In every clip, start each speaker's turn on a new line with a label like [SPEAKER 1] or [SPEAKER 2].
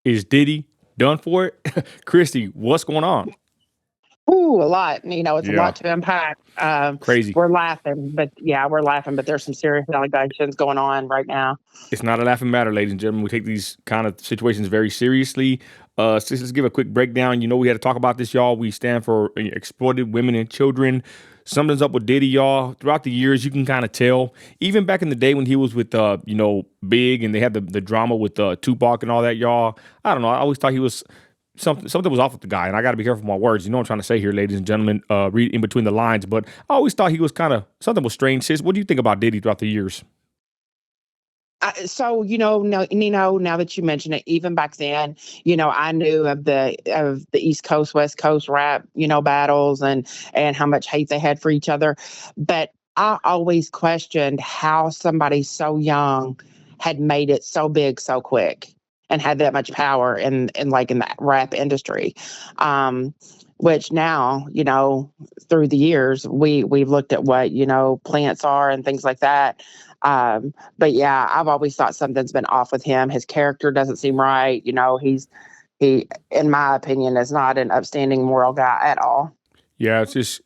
[SPEAKER 1] Is Diddy done for it? Christy, what's going on?
[SPEAKER 2] Ooh, a lot. It's a
[SPEAKER 1] Yeah,
[SPEAKER 2] lot to unpack.
[SPEAKER 1] crazy.
[SPEAKER 2] We're laughing, but yeah, we're laughing, but there's some serious allegations going on right now.
[SPEAKER 1] It's not a laughing matter, ladies and gentlemen. We take these kind of situations very seriously. So let's give a quick breakdown. We had to talk about this, y'all. We stand for exploited women and children. Something's up with Diddy, y'all. Throughout the years, you can kind of tell. Even back in the day when he was with, Big, and they had the drama with Tupac and all that, y'all. I don't know. I always thought he was something was off with the guy, and I got to be careful with my words. You know what I'm trying to say here, ladies and gentlemen. Read in between the lines, but I always thought he was kind of something was strange. Sis, what do you think about Diddy throughout the years?
[SPEAKER 2] So no, now that you mention it, even back then, I knew of the East Coast West Coast rap, battles and how much hate they had for each other, but I always questioned how somebody so young had made it so big so quick and had that much power in the rap industry. Which now, through the years, we've looked at what plants are and things like that. But yeah, I've always thought something's been off with him. His character doesn't seem right. He, in my opinion, is not an upstanding moral guy at all.
[SPEAKER 1] Yeah, it's just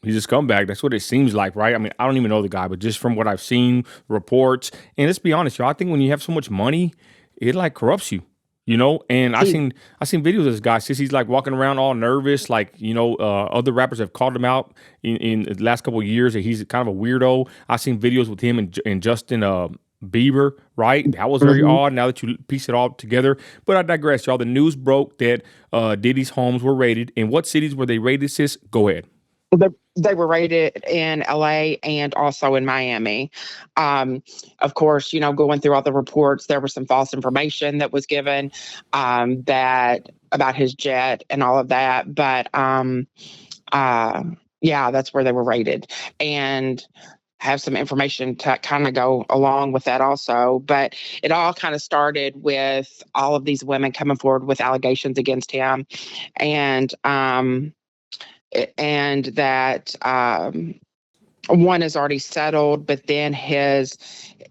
[SPEAKER 1] he's a scumbag. That's what it seems like, right? I mean, I don't even know the guy, but just from what I've seen, reports, and let's be honest, y'all. I think when you have so much money, it like corrupts you. And
[SPEAKER 2] He
[SPEAKER 1] I seen videos of this guy since he's like walking around all nervous, like other rappers have called him out in the last couple of years that he's kind of a weirdo. I seen videos with him and Justin Bieber, right? That was very
[SPEAKER 2] Mhm.
[SPEAKER 1] odd. Now that you piece it all together, but I digress, y'all. The news broke that Diddy's homes were raided. In what cities were they raided? Sis, go ahead.
[SPEAKER 2] They, they were rated in LA and also in Miami. Um, of course, going through all the reports, there was some false information that was given that about his jet and all of that. But uh, yeah, that's where they were rated. And have some information to kind of go along with that also. But it all kind of started with all of these women coming forward with allegations against him, and that one is already settled, but then his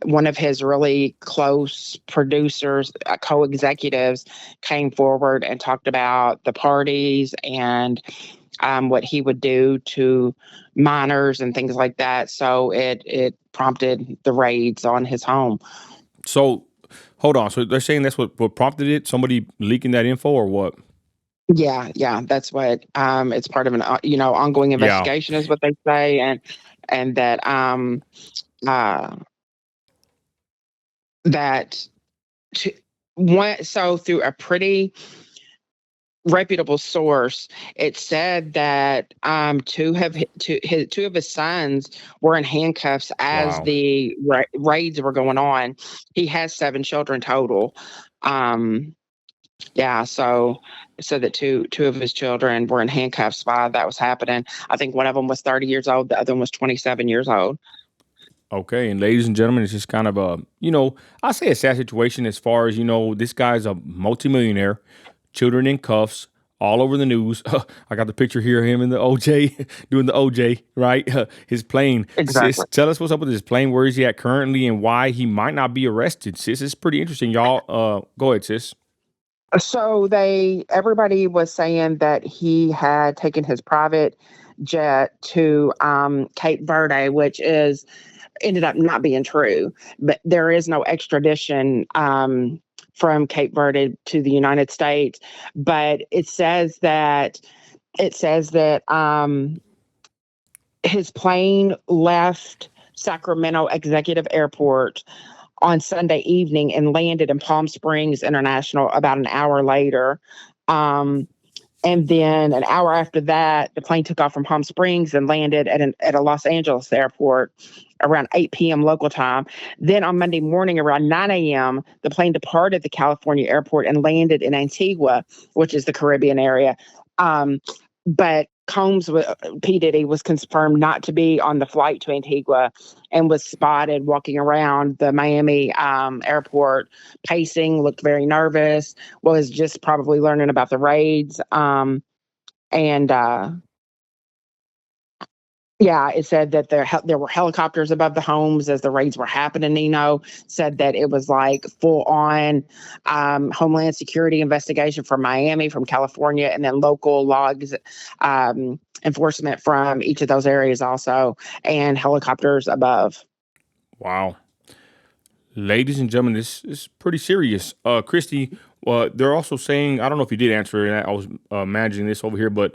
[SPEAKER 2] one of his really close producers, co-executives, came forward and talked about the parties and what he would do to minors and things like that. So it prompted the raids on his home.
[SPEAKER 1] So hold on. So they're saying that's what prompted it? Somebody leaking that info or what?
[SPEAKER 2] Yeah, yeah, that's what it's part of an ongoing
[SPEAKER 1] Yeah.
[SPEAKER 2] investigation is what they say, and that uh that to, one so through a pretty reputable source, it said that two of his sons were in handcuffs as
[SPEAKER 1] Wow.
[SPEAKER 2] the raids were going on. He has 7 children total. Um, yeah, so that two of his children were in handcuffs while that was happening. I think one of them was 30 years old, the other one was 27 years old.
[SPEAKER 1] Okay. And ladies and gentlemen, it's just kind of I say a sad situation as far as, this guy's a multimillionaire, children in cuffs, all over the news. I got the picture here of him in the OJ, doing the OJ, right? His plane. Sis,
[SPEAKER 2] Exactly.
[SPEAKER 1] tell us what's up with his plane. Where is he at currently and why he might not be arrested, sis? It's pretty interesting, y'all. Go ahead, sis.
[SPEAKER 2] So everybody was saying that he had taken his private jet to Cape Verde, which is ended up not being true. But there is no extradition from Cape Verde to the United States. But it says that his plane left Sacramento Executive Airport on Sunday evening and landed in Palm Springs International about an hour later. Um, and then an hour after that, the plane took off from Palm Springs and landed at a Los Angeles airport around 8 p.m. local time. Then on Monday morning around 9 a.m., the plane departed the California airport and landed in Antigua, which is the Caribbean area. Um, but P. Diddy was confirmed not to be on the flight to Antigua and was spotted walking around the Miami airport, pacing, looked very nervous, was just probably learning about the raids. And Yeah, it said that there were helicopters above the homes as the raids were happening. Said that it was like full on Homeland Security investigation from Miami, from California, and then local logs enforcement from each of those areas also, and helicopters above.
[SPEAKER 1] Wow. Ladies and gentlemen, this is pretty serious. Christy, they're also saying, I don't know if you did answer it, I was managing this over here, but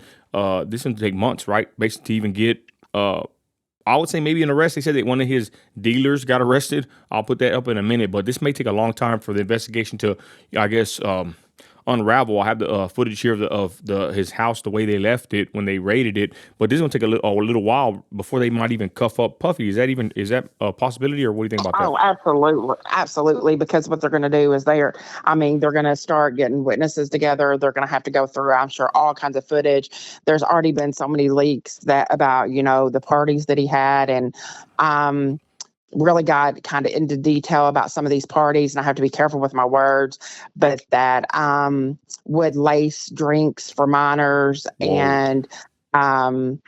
[SPEAKER 1] this is going to take months, right? Basically, to even get, I would say maybe an arrest. They said that one of his dealers got arrested. I'll put that up in a minute, but this may take a long time for the investigation to, I guess, unravel. I have the footage here of his house, the way they left it when they raided it. But this is gonna take a little while before they might even cuff up Puffy. Is that a possibility, or what do you think about that?
[SPEAKER 2] Oh, absolutely. Absolutely. Because what they're going to do is they're going to start getting witnesses together. They're going to have to go through, I'm sure, all kinds of footage. There's already been so many leaks about, the parties that he had, and, really got kind of into detail about some of these parties, and I have to be careful with my words, but that would lace drinks for minors,
[SPEAKER 1] Whoa.
[SPEAKER 2] and um,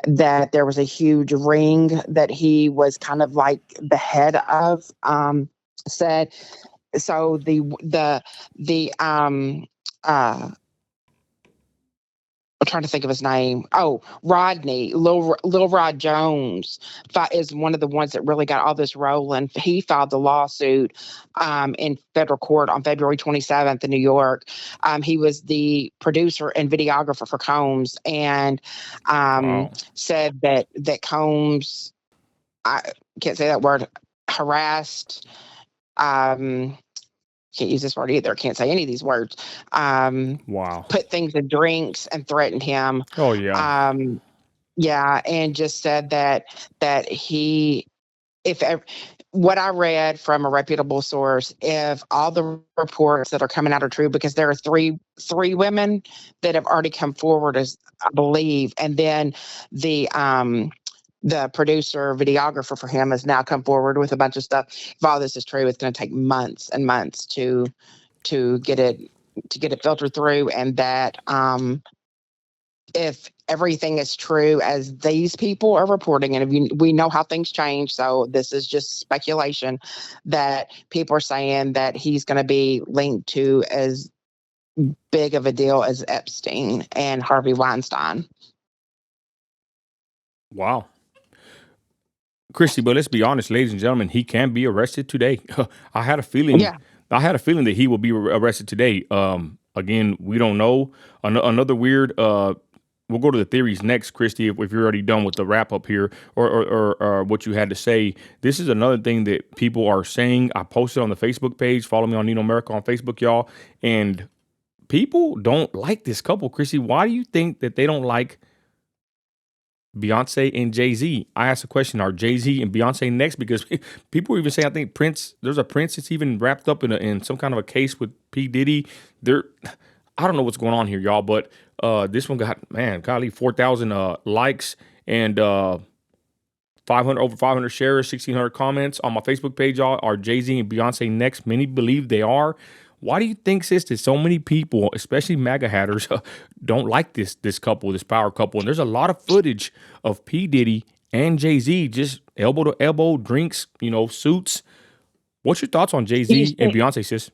[SPEAKER 2] that there was a huge ring that he was kind of like the head of. Said so the I'm trying to think of his name. Oh, Rodney, Lil Rod Jones is one of the ones that really got all this rolling. He filed the lawsuit in federal court on February 27th in New York. He was the producer and videographer for Combs, and
[SPEAKER 1] Wow.
[SPEAKER 2] said that Combs, I can't say that word, harassed. Um, can't use this word either. Can't say any of these words.
[SPEAKER 1] Wow.
[SPEAKER 2] Put things in drinks and threatened him.
[SPEAKER 1] Oh yeah.
[SPEAKER 2] Um, yeah, and just said that he, if ev- what I read from a reputable source, if all the reports that are coming out are true, because there are three women that have already come forward, as I believe, and then the producer videographer for him has now come forward with a bunch of stuff. If all this is true, it's going to take months and months to get it filtered through, and that if everything is true as these people are reporting, and we know how things change, so this is just speculation, that people are saying that he's going to be linked to as big of a deal as Epstein and Harvey Weinstein.
[SPEAKER 1] Wow. Christy, but let's be honest, ladies and gentlemen, he can be arrested today. I had a feeling,
[SPEAKER 2] Yeah.
[SPEAKER 1] I had a feeling that he will be arrested today. Again, we don't know. Another weird. We'll go to the theories next, Christy. If you're already done with the wrap up here, or what you had to say, this is another thing that people are saying. I posted on the Facebook page. Follow me on Nino America on Facebook, y'all. And people don't like this couple, Christy. Why do you think that they don't like Beyonce and Jay-Z? I asked a question: are Jay-Z and Beyonce next? Because people even say, I think Prince. There's a Prince that's even wrapped up in some kind of a case with P Diddy. There, I don't know what's going on here, y'all. But this one got, man, golly, 4,000 likes and 500 shares, 1,600 comments on my Facebook page. Y'all, are Jay-Z and Beyonce next? Many believe they are. Why do you think, sis, that so many people, especially MAGA hatters, don't like this couple, this power couple? And there's a lot of footage of P Diddy and Jay Z just elbow to elbow, drinks, suits. What's your thoughts on Jay
[SPEAKER 2] You
[SPEAKER 1] Z and Beyonce, sis?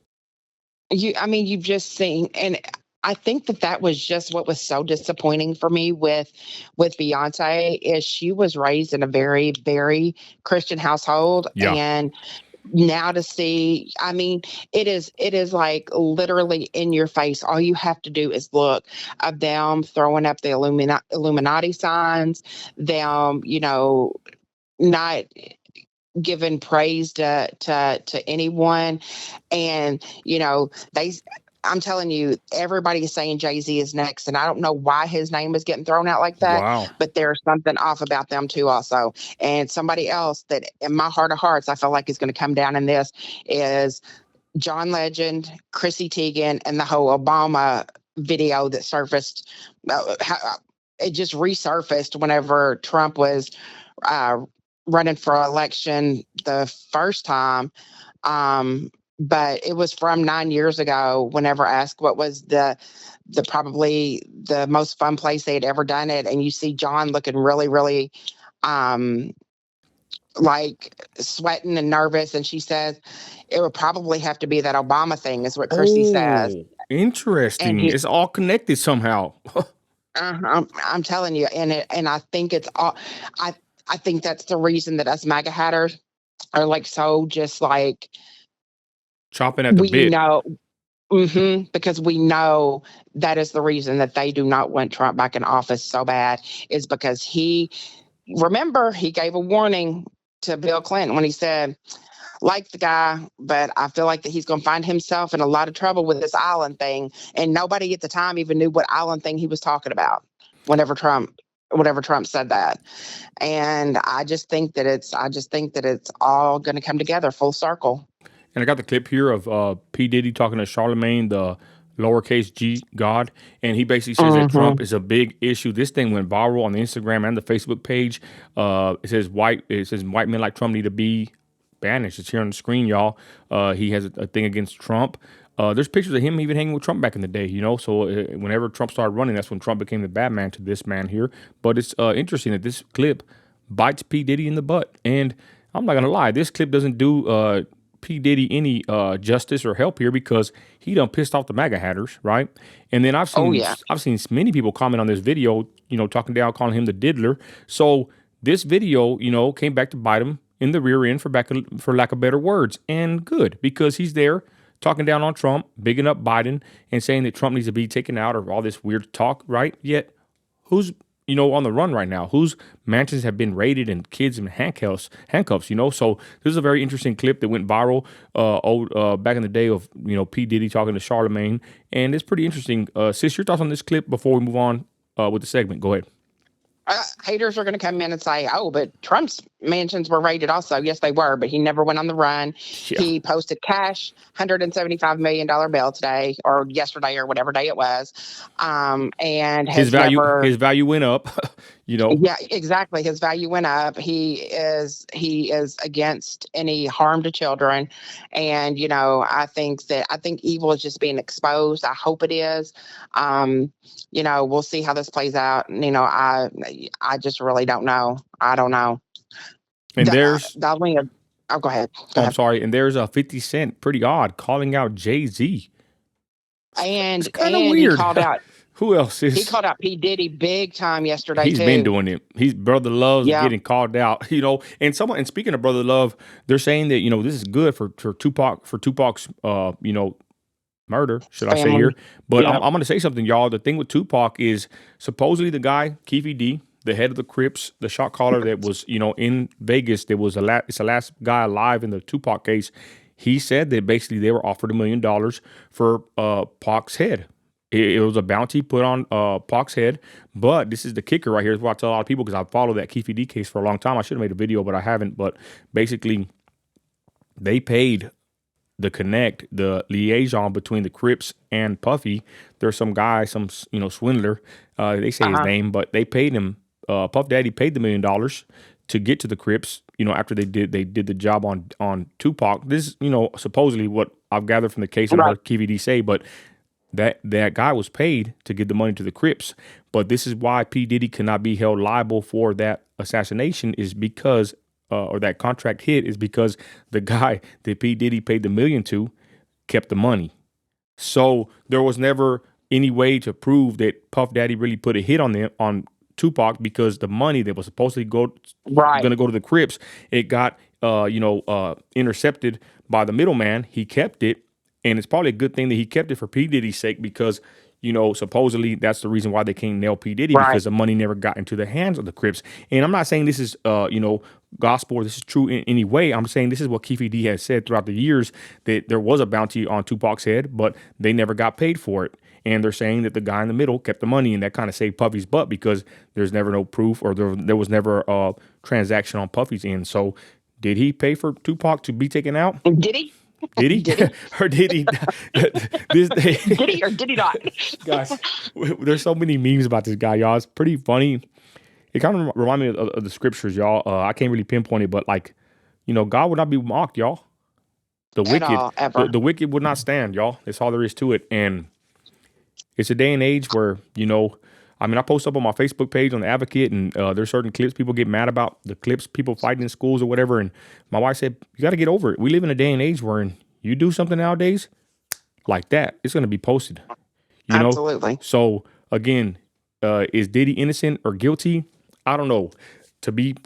[SPEAKER 2] I mean, you've just seen, and I think that was just what was so disappointing for me with Beyonce, is she was raised in a very, very Christian household,
[SPEAKER 1] Yeah.
[SPEAKER 2] and now to see, I mean, it is like literally in your face. All you have to do is look of them throwing up the Illuminati signs, them, not giving praise to anyone, and they, I'm telling you, everybody is saying Jay-Z is next, and I don't know why his name is getting thrown out like that,
[SPEAKER 1] Wow.
[SPEAKER 2] but there's something off about them too also. And somebody else that in my heart of hearts I feel like is going to come down in this is John Legend, Chrissy Teigen, and the whole Obama video that surfaced. It just resurfaced whenever Trump was uh, running for election the first time. but it was from 9 years ago. Whenever asked what was the probably the most fun place they had ever done it, and you see John looking really, really um like sweating and nervous, and she says it would probably have to be that Obama thing, is what Chrissy says.
[SPEAKER 1] Oh,
[SPEAKER 2] And
[SPEAKER 1] interesting.
[SPEAKER 2] he,
[SPEAKER 1] It's all connected somehow.
[SPEAKER 2] I'm telling you, and I think it's all, I I think that's the reason that us MAGA hatters are like so just like
[SPEAKER 1] Chopping at the
[SPEAKER 2] we
[SPEAKER 1] bit.
[SPEAKER 2] know. Because we know that is the reason that they do not want Trump back in office so bad, is because remember, he gave a warning to Bill Clinton when he said, like the guy, but I feel like that he's going to find himself in a lot of trouble with this island thing. And nobody at the time even knew what island thing he was talking about whenever Trump said that. And I just think that it's all going to come together full circle.
[SPEAKER 1] And I got the clip here of P. Diddy talking to Charlemagne, the lowercase g God. And he basically says that Trump
[SPEAKER 2] Hmm.
[SPEAKER 1] is a big issue. This thing went viral on the Instagram and the Facebook page. It says white men like Trump need to be banished. It's here on the screen, y'all. He has a thing against Trump. There's pictures of him even hanging with Trump back in the day, you know. So whenever Trump started running, that's when Trump became the bad man to this man here. But it's interesting that this clip bites P. Diddy in the butt. And I'm not gonna lie, this clip doesn't do P. Diddy any justice or help here, because he done pissed off the MAGA hatters, right? And then
[SPEAKER 2] Oh yeah.
[SPEAKER 1] I've seen many people comment on this video, you know, talking down, calling him the diddler. So this video, you know, came back to bite him in the rear end, for lack of better words, and good, because he's there talking down on Trump, bigging up Biden, and saying that Trump needs to be taken out, or all this weird talk, right? Yet who's, you know, on the run right now? Whose mansions have been raided and kids in handcuffs, you know? So this is a very interesting clip that went viral back in the day of, you know, P. Diddy talking to Charlemagne. And it's pretty interesting. Sis, your thoughts on this clip before we move on with the segment? Go ahead.
[SPEAKER 2] Haters are going to come in and say, "Oh, but Trump's mansions were raided also." Yes, they were, but he never went on the run.
[SPEAKER 1] Yeah.
[SPEAKER 2] He posted cash $175 million bill today or yesterday or whatever day it was, and has never.
[SPEAKER 1] His value went up, you know.
[SPEAKER 2] Yeah, exactly. His value went up. He is against any harm to children, and I think evil is just being exposed. I hope it is. We'll see how this plays out. I just really don't know. I don't know.
[SPEAKER 1] And
[SPEAKER 2] The,
[SPEAKER 1] there's,
[SPEAKER 2] the only, oh, go ahead. Go
[SPEAKER 1] oh, I'm
[SPEAKER 2] ahead.
[SPEAKER 1] sorry. And there's a 50 Cent, pretty odd, calling out Jay-Z. It's kind of
[SPEAKER 2] And he
[SPEAKER 1] weird.
[SPEAKER 2] called out
[SPEAKER 1] Who else
[SPEAKER 2] he
[SPEAKER 1] is?
[SPEAKER 2] called out P Diddy big time yesterday
[SPEAKER 1] He's been
[SPEAKER 2] too.
[SPEAKER 1] doing it. He's Brother Love's
[SPEAKER 2] Yeah,
[SPEAKER 1] getting called out, you know. And speaking of Brother Love, they're saying that, you know, this is good for Tupac's you know, murder, should I say here.
[SPEAKER 2] family.
[SPEAKER 1] But
[SPEAKER 2] Yeah.
[SPEAKER 1] I'm gonna say something, y'all. The thing with Tupac is supposedly the guy, Keefe D, the head of the Crips, the shot caller that was, you know, in Vegas, that was it's the last guy alive in the Tupac case. He said that basically they were offered $1 million for Pac's head. It was a bounty put on Pac's head, but this is the kicker right here. Is what I tell a lot of people, because I followed that Keefe D case for a long time. I should have made a video, but I haven't. But basically, they paid the liaison between the Crips and Puffy. There's some guy, some, you know, swindler. They say his
[SPEAKER 2] Uh-huh.
[SPEAKER 1] name, but they paid him. Puff Daddy paid the $1 million to get to the Crips. You know, after they did the job on Tupac. This is, you know, supposedly what I've gathered from the case, and I
[SPEAKER 2] Right.
[SPEAKER 1] heard KVD say, but that guy was paid to get the money to the Crips. But this is why P. Diddy cannot be held liable for that assassination, is because or that contract hit, is because the guy that P. Diddy paid the million to kept the money. So there was never any way to prove that Puff Daddy really put a hit on Tupac, because the money that was supposedly going
[SPEAKER 2] Right.
[SPEAKER 1] to go to the Crips, it got intercepted by the middleman. He kept it, and it's probably a good thing that he kept it for P Diddy's sake, because, you know, supposedly that's the reason why they can't nail P Diddy,
[SPEAKER 2] Right.
[SPEAKER 1] because the money never got into the hands of the Crips. And I'm not saying this is gospel, or this is true in any way. I'm saying this is what Keefe D has said throughout the years, that there was a bounty on Tupac's head, but they never got paid for it. And they're saying that the guy in the middle kept the money, and that kind of saved Puffy's butt, because there's never no proof, or there was never a transaction on Puffy's end. So did he pay for Tupac to be taken out?
[SPEAKER 2] Did he?
[SPEAKER 1] Did he?
[SPEAKER 2] Did he?
[SPEAKER 1] Or did he? this
[SPEAKER 2] Did he or did he not?
[SPEAKER 1] guys, there's so many memes about this guy, y'all. It's pretty funny. It kind of reminds me of the scriptures, y'all. I can't really pinpoint it, but, like, you know, God would not be mocked, y'all. The
[SPEAKER 2] at
[SPEAKER 1] wicked,
[SPEAKER 2] all, ever.
[SPEAKER 1] the wicked would not stand, y'all. That's all there is to it. And it's a day and age where, I mean, I post up on my Facebook page on the Advocate, and there's certain clips people get mad about, the clips people fighting in schools or whatever. And my wife said, you got to get over it. We live in a day and age where you do something nowadays like that, it's going to be posted, you know?
[SPEAKER 2] Absolutely.
[SPEAKER 1] So again, is Diddy innocent or guilty? I don't know. To be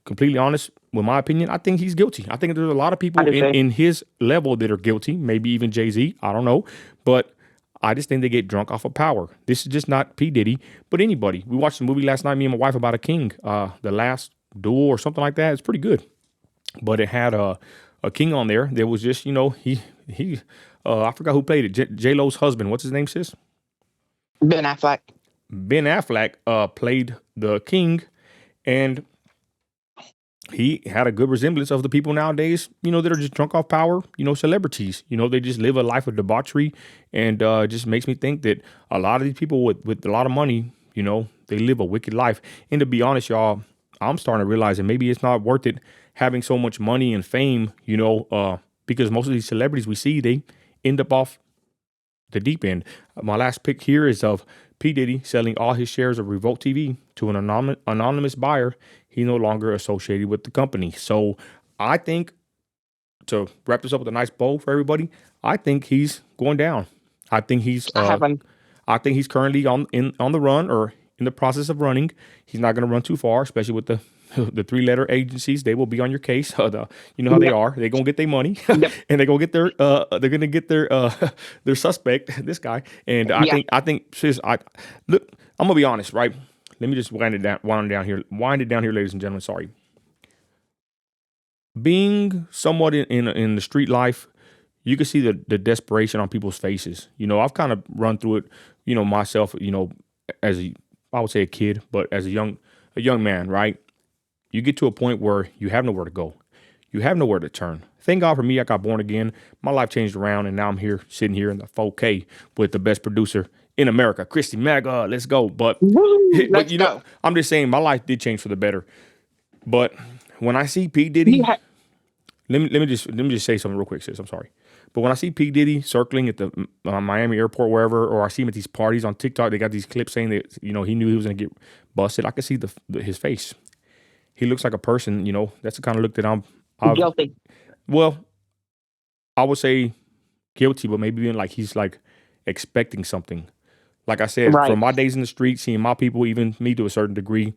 [SPEAKER 1] completely honest, with my opinion, I think he's guilty. I think there's a lot of
[SPEAKER 2] I
[SPEAKER 1] people
[SPEAKER 2] do too.
[SPEAKER 1] in his level that are guilty, maybe even Jay-Z. I don't know. But I just think they get drunk off of power. This is just not P. Diddy, but anybody. We watched a movie last night, me and my wife, about a king, The Last Duel or something like that. It's pretty good. But it had a king on there that was just, he I forgot who played it. J-Lo's husband. What's his name, sis?
[SPEAKER 2] Ben Affleck.
[SPEAKER 1] Ben Affleck played the king, and he had a good resemblance of the people nowadays, that are just drunk off power, celebrities. They just live a life of debauchery, and it just makes me think that a lot of these people with a lot of money, they live a wicked life. And to be honest, y'all, I'm starting to realize that maybe it's not worth it having so much money and fame, because most of these celebrities we see, they end up off the deep end. My last pick here is of P. Diddy selling all his shares of Revolt TV to an anonymous buyer. He's no longer associated with the company. So I think, to wrap this up with a nice bow for everybody, I think he's going down. I think he's
[SPEAKER 2] I haven't.
[SPEAKER 1] I think he's currently on the run, or in the process of running. He's not going to run too far, especially with the the 3-letter agencies. They will be on your case. You know how they
[SPEAKER 2] Yep.
[SPEAKER 1] are. They're gonna get their money,
[SPEAKER 2] Yep.
[SPEAKER 1] and they're gonna get their suspect, this guy. And I
[SPEAKER 2] Yeah.
[SPEAKER 1] think sis, look, I'm gonna be honest, right? Let me just wind it down here, ladies and gentlemen. Sorry. Being somewhat in the street life, you can see the desperation on people's faces. I've kind of run through it, myself, as I would say a kid, but as a young man, right? You get to a point where you have nowhere to go. You have nowhere to turn. Thank God for me, I got born again. My life changed around, and now I'm here, sitting here in the 4K with the best producer in America, Christy Maga. Let's go. But
[SPEAKER 2] Woo,
[SPEAKER 1] but
[SPEAKER 2] let's go.
[SPEAKER 1] I'm just saying my life did change for the better. But when I see P.
[SPEAKER 2] You
[SPEAKER 1] Diddy,
[SPEAKER 2] ha-
[SPEAKER 1] let me just say something real quick, sis. I'm sorry. But when I see P. Diddy circling at the Miami airport, wherever, or I see him at these parties on TikTok, they got these clips saying that he knew he was gonna get busted. I can see his face. He looks like a person, that's the kind of look that I've,
[SPEAKER 2] Guilty.
[SPEAKER 1] well, I would say guilty, but maybe being like he's like expecting something. Like I said,
[SPEAKER 2] Right.
[SPEAKER 1] from my days in the street, seeing my people, even me to a certain degree,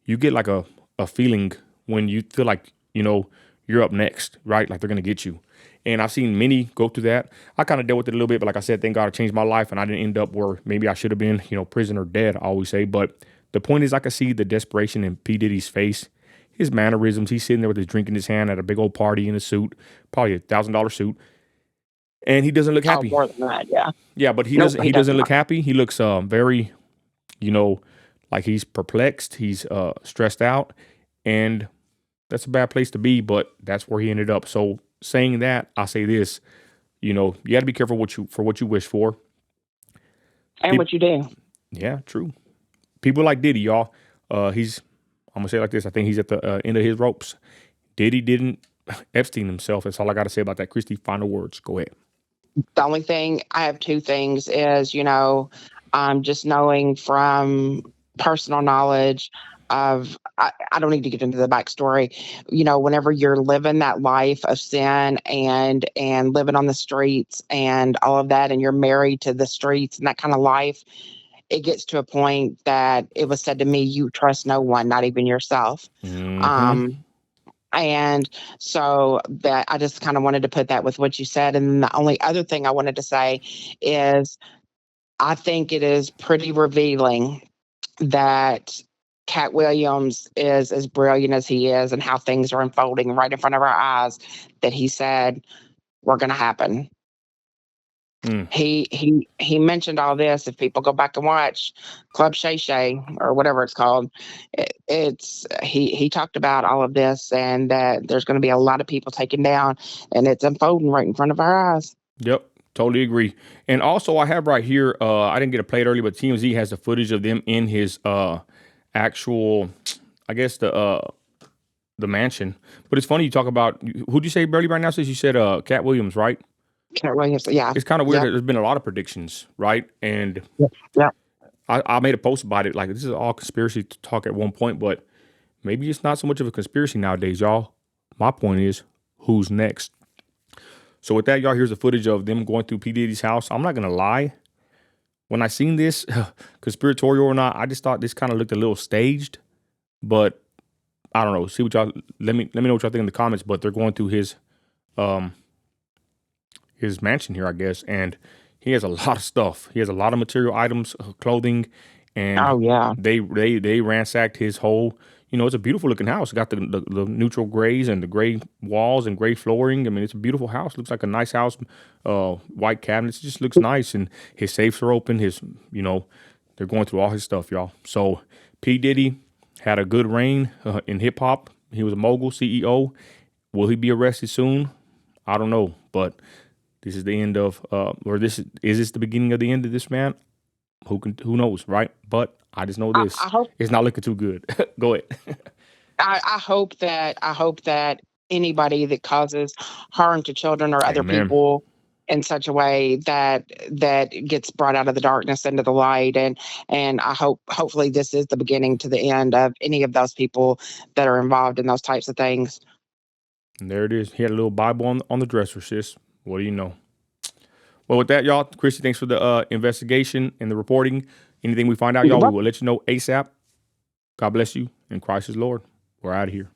[SPEAKER 1] you get like a feeling when you feel like, you're up next, right? Like they're going to get you. And I've seen many go through that. I kind of dealt with it a little bit, but like I said, thank God it changed my life, and I didn't end up where maybe I should have been, prison or dead, I always say. But the point is, I could see the desperation in P. Diddy's face, his mannerisms. He's sitting there with his drink in his hand at a big old party in a suit, probably $1,000 suit, and he doesn't look
[SPEAKER 2] Oh,
[SPEAKER 1] happy.
[SPEAKER 2] more than that. Yeah.
[SPEAKER 1] Yeah, but he
[SPEAKER 2] Nope.
[SPEAKER 1] doesn't.
[SPEAKER 2] He
[SPEAKER 1] He
[SPEAKER 2] does
[SPEAKER 1] doesn't look
[SPEAKER 2] not.
[SPEAKER 1] happy. He looks very, you know, like he's perplexed. He's stressed out, and that's a bad place to be. But that's where he ended up. So saying that, I say this: you got to be careful what you wish for.
[SPEAKER 2] And
[SPEAKER 1] People,
[SPEAKER 2] what you do.
[SPEAKER 1] yeah, true. People like Diddy, y'all. He's. I'm gonna say it like this. I think he's at the end of his ropes. Diddy didn't Epstein himself. That's all I got to say about that. Christy, final words. Go ahead.
[SPEAKER 2] The only thing I have two things is, just knowing from personal knowledge of, I don't need to get into the backstory. Whenever you're living that life of sin and living on the streets and all of that, and you're married to the streets and that kind of life, it gets to a point that it was said to me, you trust no one, not even yourself.
[SPEAKER 1] Mm-hmm.
[SPEAKER 2] Um, and so that I just kind of wanted to put that with what you said. And the only other thing I wanted to say is I think it is pretty revealing that Cat Williams is as brilliant as he is and how things are unfolding right in front of our eyes, that he said were going to happen.
[SPEAKER 1] Mm.
[SPEAKER 2] He mentioned all this. If people go back and watch Club Shay Shay or whatever it's called, he talked about all of this, and that there's going to be a lot of people taken down, and it's unfolding right in front of our eyes.
[SPEAKER 1] Yep, totally agree. And also, I have right here. I didn't get to play it early, but TMZ has the footage of them in his actual, I guess the mansion. But it's funny you talk about who'd you say Burley right now? Since you said Cat Williams, right?
[SPEAKER 2] Can't really have, yeah.
[SPEAKER 1] It's kind of weird
[SPEAKER 2] Yep.
[SPEAKER 1] that there's been a lot of predictions, right? And
[SPEAKER 2] Yep. Yep.
[SPEAKER 1] I made a post about it. Like this is all conspiracy talk at one point, but maybe it's not so much of a conspiracy nowadays, y'all. My point is, who's next? So with that, y'all, here's the footage of them going through P. Diddy's house. I'm not gonna lie. When I seen this, conspiratorial or not, I just thought this kind of looked a little staged. But I don't know. See what y'all let me know what y'all think in the comments. But they're going through his mansion here, I guess, and he has a lot of stuff. He has a lot of material items, clothing, and
[SPEAKER 2] Oh yeah.
[SPEAKER 1] they ransacked his whole. It's a beautiful looking house. It got the neutral grays and the gray walls and gray flooring. I mean, it's a beautiful house. Looks like a nice house. White cabinets. It just looks nice. And his safes are open. They're going through all his stuff, y'all. So P Diddy had a good reign in hip hop. He was a mogul CEO. Will he be arrested soon? I don't know, but this is the end of, is this the beginning of the end of this man? Who knows, right? But I just know this.
[SPEAKER 2] I hope
[SPEAKER 1] It's not looking too good. Go ahead.
[SPEAKER 2] I hope that anybody that causes harm to children or other
[SPEAKER 1] Amen.
[SPEAKER 2] people in such a way that gets brought out of the darkness into the light, and hopefully this is the beginning to the end of any of those people that are involved in those types of things.
[SPEAKER 1] And there it is. He had a little Bible on the dresser, sis. What do you know? Well, with that, y'all, Christy, thanks for the investigation and the reporting. Anything we find out, y'all, we will let you know ASAP. God bless you, and Christ is Lord. We're out of here.